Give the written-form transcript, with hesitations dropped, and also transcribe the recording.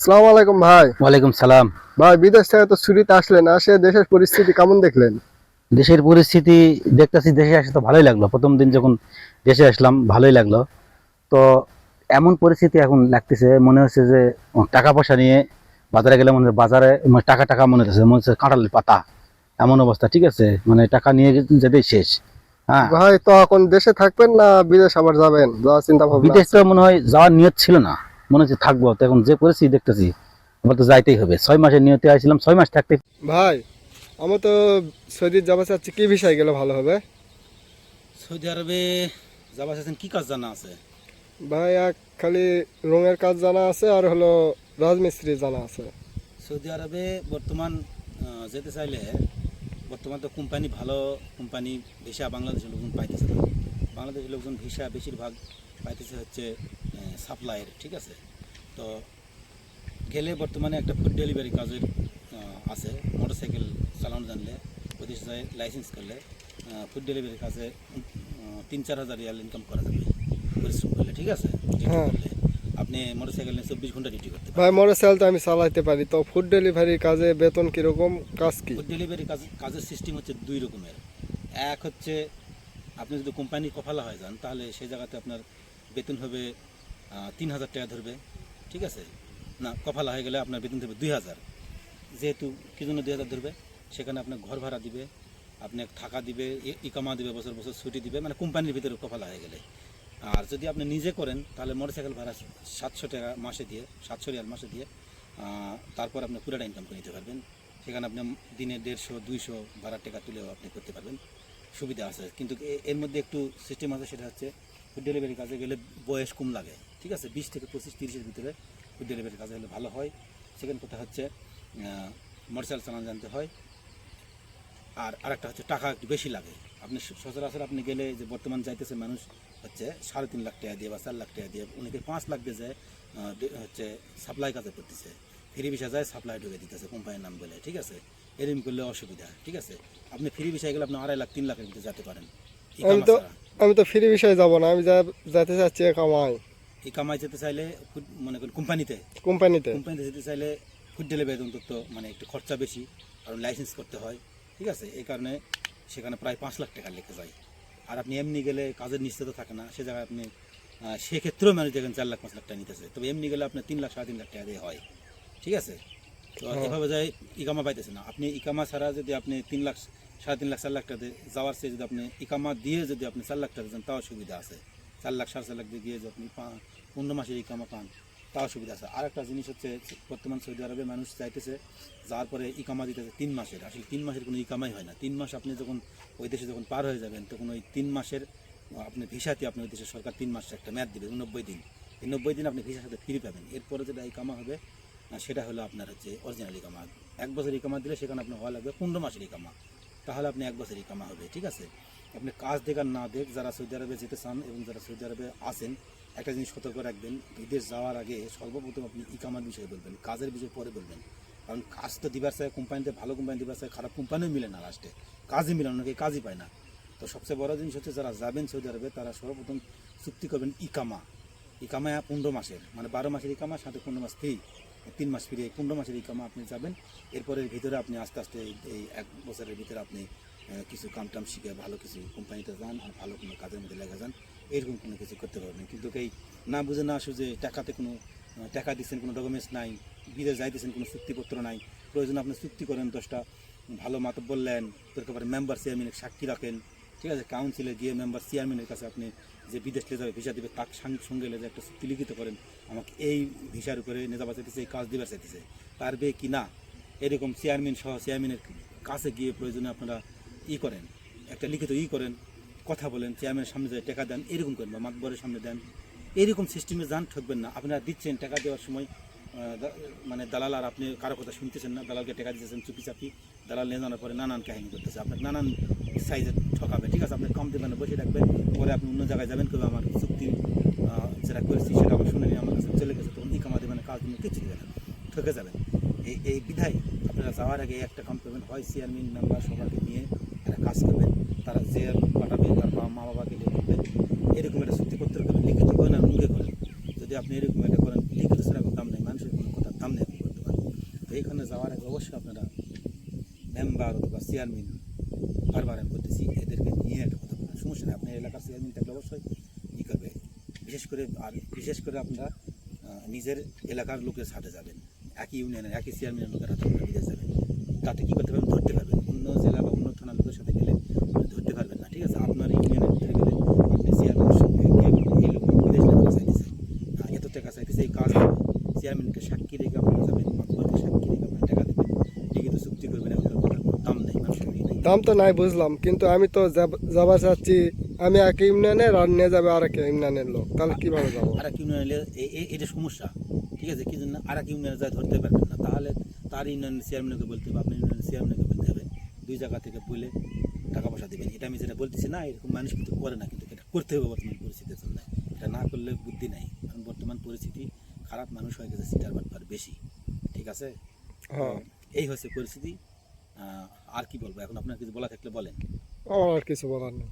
আসসালামু আলাইকুম ভাই। ওয়ালাইকুম সালাম। ভাই, বিদেশ থেকে তো ছুটিতে আসলেন, আসে দেশের পরিস্থিতি কেমন দেখলেন? দেশের পরিস্থিতি দেখতেছি, দেশে আসে তো ভালোই লাগলো। প্রথম দিন যখন দেশে আসলাম ভালোই লাগলো। তো এমন পরিস্থিতি এখন লাগতেছে, মনে হচ্ছে যে টাকা পয়সা নিয়ে বাজারে গেলে মনে হয় বাজারে মানে টাকা টাকা মনে হচ্ছে কাঁঠালের পাতা, এমন অবস্থা। ঠিক আছে, মানে টাকা নিয়ে যেতেই শেষ। হ্যাঁ, ভাই, তো এখন দেশে থাকবেন না বিদেশ আবার যাবেন, যাওয়ার চিন্তা ভাবনা বিদেশ আছে? তো মনে হয় যাওয়ার নিয়ত ছিল না, মনে হচ্ছে থাকবো। তো এখন যে পরিস্থিতি দেখতেছি আবার তো যাইতেই হবে। 6 মাসের নিয়তে আসছিলাম, 6 মাস থাকতে। ভাই, আমি তো সৌদি যাবো চাচ্ছি, কি ভিসায় গেলে ভালো হবে? সৌদি আরবে যাবার চাচ্ছেন, কি কাজ জানা আছে? ভাই, এক খালি রঙের কাজ জানা আছে, আর হলো রাজমিস্ত্রি জানা আছে। সৌদি আরবে বর্তমান যেতে চাইলে বর্তমান তো কোম্পানি ভালো, কোম্পানি ভিসা বাংলাদেশের লোকজন পাইতেছে না। বাংলাদেশের লোকজন ভিসা বেশিরভাগ পাইতেছে হচ্ছে সাপ্লাইয়ের। ঠিক আছে, তো গেলে বর্তমানে একটা ফুড ডেলিভারি কাজের আছে। মোটরসাইকেল চালানো জানলে, ওই যায় লাইসেন্স করলে ফুড ডেলিভারি কাজে 3-4 হাজার রিয়াল ইনকাম করা যাবে পরিশ্রম করলে। ঠিক আছে, ডিউটি হ্যাঁ করলে আপনি মোটরসাইকেল নিয়ে 24 ঘন্টা ডিউটি করতে ভাই, পারবেন। মোটরসাইকেল তো আমি চালাইতে পারি, তো ফুড ডেলিভারি কাজে বেতন কিরকম, কাজ কি? ফুড ডেলিভারি কাজের সিস্টেম হচ্ছে দুই রকমের। এক হচ্ছে আপনি যদি কোম্পানি কফালা হয়ে যান, তাহলে সেই জায়গাতে আপনার বেতন হবে 3,000 টাকা ধরবে। ঠিক আছে, না কফালা হয়ে গেলে আপনার বেতন ধরবে 2,000। যেহেতু কি জন্য 2,000 ধরবে, সেখানে আপনার ঘর ভাড়া দিবে, আপনি থাকা দিবে, ইকামা দিবে, বছর বছর ছুটি দিবে, মানে কোম্পানির ভিতরে কফালা হয়ে গেলে। আর যদি আপনি নিজে করেন, তাহলে মোটরসাইকেল ভাড়া 700 টাকা মাসে দিয়ে, 700 রিয়াল মাসে দিয়ে তারপর আপনি পুরোটা ইনকাম করে নিতে পারবেন। সেখানে আপনি দিনে 150-200 ভাড়ার টাকা তুলেও আপনি করতে পারবেন। সুবিধা আছে, কিন্তু এর মধ্যে একটু সিস্টেম আছে। সেটা হচ্ছে ফুড ডেলিভারি কাজে গেলে বয়স কম লাগে। ঠিক আছে, 20 থেকে 25-30-এর ভিতরে ফুড ডেলিভারি কাজে হলে ভালো হয়। সেকেন্ড কথা হচ্ছে মোটরসাইকেল চালানো জানতে হয়। আর আরেকটা হচ্ছে টাকা একটু বেশি লাগে। আপনি সচরাচর আপনি গেলে, যে বর্তমান যাইতেছে মানুষ হচ্ছে 3.5 লাখ টাকা দিয়ে বা 4 লাখ টাকা দিয়ে, অনেকে 5 লাখ দিয়ে যায় হচ্ছে সাপ্লাই কাজে করতেছে। ফ্রি ভিসা যায়, সাপ্লাই ঢুকে দিতেছে কোম্পানির নাম বলে। ঠিক আছে, এরকম করলে অসুবিধা। ঠিক আছে, আপনি ফ্রি ভিসায় গেলে আপনি 2.5 লাখ 3 লাখের ভিতরে যেতে পারেন আমি ইকামা তো ছাড়া। আমি তো ফ্রি ভিসায় যাব না, আমি যেতে চাচ্ছি কামাই ইকামায় যেতে চাইলে মনে করেন কোম্পানিতে কোম্পানিতে। কোম্পানিতে যেতে চাইলে ফুড ডেলিভারি অন্তত মানে একটু খরচা বেশি, কারণ লাইসেন্স করতে হয়। ঠিক আছে, এই কারণে সেখানে প্রায় 5 লাখ টাকা লেগে যায়। আর আপনি এমনি গেলে কাজের নিশ্চিত থাকে না, সে জায়গায় আপনি সেক্ষেত্রেও মানুষ দেখেন 4 লাখ 5 লাখ টাকা নিতেছে। তবে এমনি গেলে আপনার 3 লাখ 3.5 লাখ টাকা দিয়ে হয়। ঠিক আছে, তো হ্যাঁ এভাবে যায় ইকামা পাইতেছে না। আপনি ইকামা ছাড়া যদি আপনি 3 লাখ 3.5 লাখ 4 লাখ টাকা দিয়ে যাওয়ার চেয়ে যদি আপনি ইকামা দিয়ে যদি আপনি 4 লাখ টাকা যান, তাও সুবিধা আছে। 4 লাখ 4.5 লাখ দিয়ে গিয়ে যদি আপনি 15 মাসের ইকামা পান, তাও সুবিধা আছে। আর একটা জিনিস হচ্ছে, বর্তমান সৌদি আরবে মানুষ চাইতেছে যাওয়ার পরে ইকামা দিতেছে 3 মাসের। আসলে 3 মাসের কোনো ইকামাই হয় না। 3 মাস আপনি যখন ওই দেশে যখন পার হয়ে যাবেন, তখন ওই 3 মাসের আপনি ভিসাতে, আপনি ওই দেশের সরকার 3 মাসের একটা মেয়াদ দেবে, 90 দিন। এই 90 দিন আপনি ভিসার সাথে ফ্রি পাবেন। এরপরে যেটা ইকামা হবে সেটা হলো আপনার হচ্ছে অরিজিনাল ইকামা। 1 বছর ইকামা দিলে সেখানে আপনার হওয়া লাগবে 15 মাসের ইকামা, তাহলে আপনি 1 বছর ইকামা হবে। ঠিক আছে, আপনি কাজ দেখ আর না দেখ, যারা সৌদি আরবে যেতে চান এবং যারা সৌদি আরবে আসেন, একটা জিনিস সতর্ক রাখবেন, বিদেশ যাওয়ার আগে সর্বপ্রথম আপনি ইকামার বিষয়ে বলবেন, কাজের বিষয়ে পরে বলবেন। কারণ কাজ তো দিবার চাই কোম্পানিতে, ভালো কোম্পানি দিবার চাই, খারাপ কোম্পানিও মিলে না, লাস্টে কাজই মিলে, অনেকে কাজই পায় না। তো সবচেয়ে বড় জিনিস হচ্ছে, যারা যাবেন সৌদি আরবে তারা সর্বপ্রথম চুক্তি করবেন ইকামা। ইকামা 15 মাসের, মানে 12 মাসের ইকামা, সাথে 15 মাস ফ্রি, 3 মাস ফ্রি, 15 মাসের ইকামা আপনি যাবেন। এরপরের ভিতরে আপনি আস্তে আস্তে এই 1 বছরের ভিতরে আপনি কিছু কাম টাম শিখে ভালো কিছু কোম্পানিতে যান, আর ভালো কোনো কাজের মধ্যে লেগে যান, এরকম কোনো কিছু করতে পারবেন। কিন্তু এই না বুঝে না সুঝে টাকাতে কোনো টাকা দিচ্ছেন, কোনো ডকুমেন্টস নাই, বিদেশ যাইতেছেন, কোনো চুক্তিপত্র নাই। প্রয়োজন আপনি চুক্তি করেন, 10টা ভালো মাতব বললেন, তারপরে মেম্বার চেয়ারম্যানের সাক্ষী রাখেন। ঠিক আছে, কাউন্সিলে গিয়ে মেম্বার চেয়ারম্যানের কাছে আপনি যে বিদেশ নিয়ে যাবে, ভিসা দেবে, তার সঙ্গে যে একটা চুক্তি লিখিত করেন, আমাকে এই ভিসার উপরে নিয়ে যাওয়া চাইতেছে, এই কাজ দিবার চাইতেছে, পারবে কি না, এরকম চেয়ারম্যান সহ চেয়ারম্যানের কাছে গিয়ে প্রয়োজনে আপনারা করেন, একটা লিখিত করেন, কথা বলেন, চেয়ারম্যানের সামনে যায় টাকা দেন, এরকম করেন, বা মাতবরের সামনে দেন, এরকম সিস্টেমে যান, ঠকবেন না। আপনারা দিচ্ছেন টাকা দেওয়ার সময় মানে দালাল, আর আপনি কারো কথা শুনতেছেন না, দালালকে টাকা দিতেছেন চুপি চাপি, দালাল নিয়ে জানার পরে নানান কাহিনী করতেছে, আপনার নানান সাইজে ঠকাবে। ঠিক আছে, আপনি কম দেবেন, বসে রাখবেন, পরে আপনি অন্য জায়গায় যাবেন, কেউ আমার চুক্তি যেটা করেছি সেটা আমার শুনে নিয়ে আমার কাছে চলে গেছে, তখন ইকামা দেবেন, কাজ দিবেন, কিছু দেবেন না, ঠকে যাবেন। এই বিধায় আপনারা যাওয়ার আগে একটা কাম করবেন, হয় চেয়ারম্যান মেম্বার সবাইকে নিয়ে একটা কাজ করবেন, তারা যে পাঠাবে তার মা বাবাকে নিয়ে করবেন, এরকম একটা চুক্তিপত্র করবেন, লিখিত করেন আর মুখে করেন। যদি আপনি এরকম একটা করেন, লিখিত ছাড়া কোনো দাম নেই, মানুষের কোনো কথার দাম যাওয়ার আগে অবশ্যই আপনারা মেম্বার অথবা চেয়ারম্যান বারবার আমি করতেছি এদেরকে নিয়ে একটা কথা বলবেন, সমস্যা নেই। আপনার এলাকার চেয়ারম্যান থাকলে অবশ্যই ই করবে, বিশেষ করে আপনারা নিজের এলাকার লোকের সাথে যাবেন, একই ইউনিয়নের একই চেয়ারম্যানের লোকের হাতে আপনারা বিদেশ যাবেন, তাতে কী করতে পারবেন, ধরতে পারবেন। অন্য জেলা বা অন্য থানার লোকের সাথে গেলে আপনি ধরতে পারবেন না, ঠিক আছে। আপনার ইউনিয়নের ভিতরে গেলে আপনি চেয়ারম্যানের সঙ্গে এই লোক বিদেশ টাকা চাইতেছে, এত টাকা চাইতেছে, এই কাজ হবে, চেয়ারম্যানকে সাক্ষী রেখে আপনারা যাবেন, মাতবরকে সাক্ষী রেখে আপনারা টাকা দেবেন, লিখিত চুক্তি করবেন, এখন টাকার কোনো দাম নেই, মানুষের নেই। দাম তো নাই বুঝলাম, কিন্তু আমি তো যাবার চাচ্ছি, আমি এক ইউনিয়নের আর নিয়ে যাবে আর এক ইউনিয়নের লোক, তাহলে কিভাবে যাবো? আর এক ইউনিয়নে এটা সমস্যা, ঠিক আছে। কি জন্য আর এক ইউনিয়নে যায় ধরতে পারবেন না, তাহলে তার ইউনিয়নের চেয়ারম্যানকে বলতে হবে, আপনার ইউনিয়নের চেয়ারম্যানকে বলতে হবে, দুই জায়গা থেকে বলে টাকা পয়সা দেবেন। এটা আমি যেটা বলতেছি না, এরকম মানুষ কিন্তু করে না, কিন্তু এটা করতে হবে বর্তমান পরিস্থিতির জন্য। এটা না করলে বুদ্ধি নাই, কারণ বর্তমান পরিস্থিতি খারাপ, মানুষ হয়ে গেছে সিটার বাটপার বেশি, ঠিক আছে। হ্যাঁ, এই হচ্ছে পরিস্থিতি। আর কি বলবো এখন, আপনার কিছু বলা থাকলে বলেন। আমার আর কিছু বলার নেই।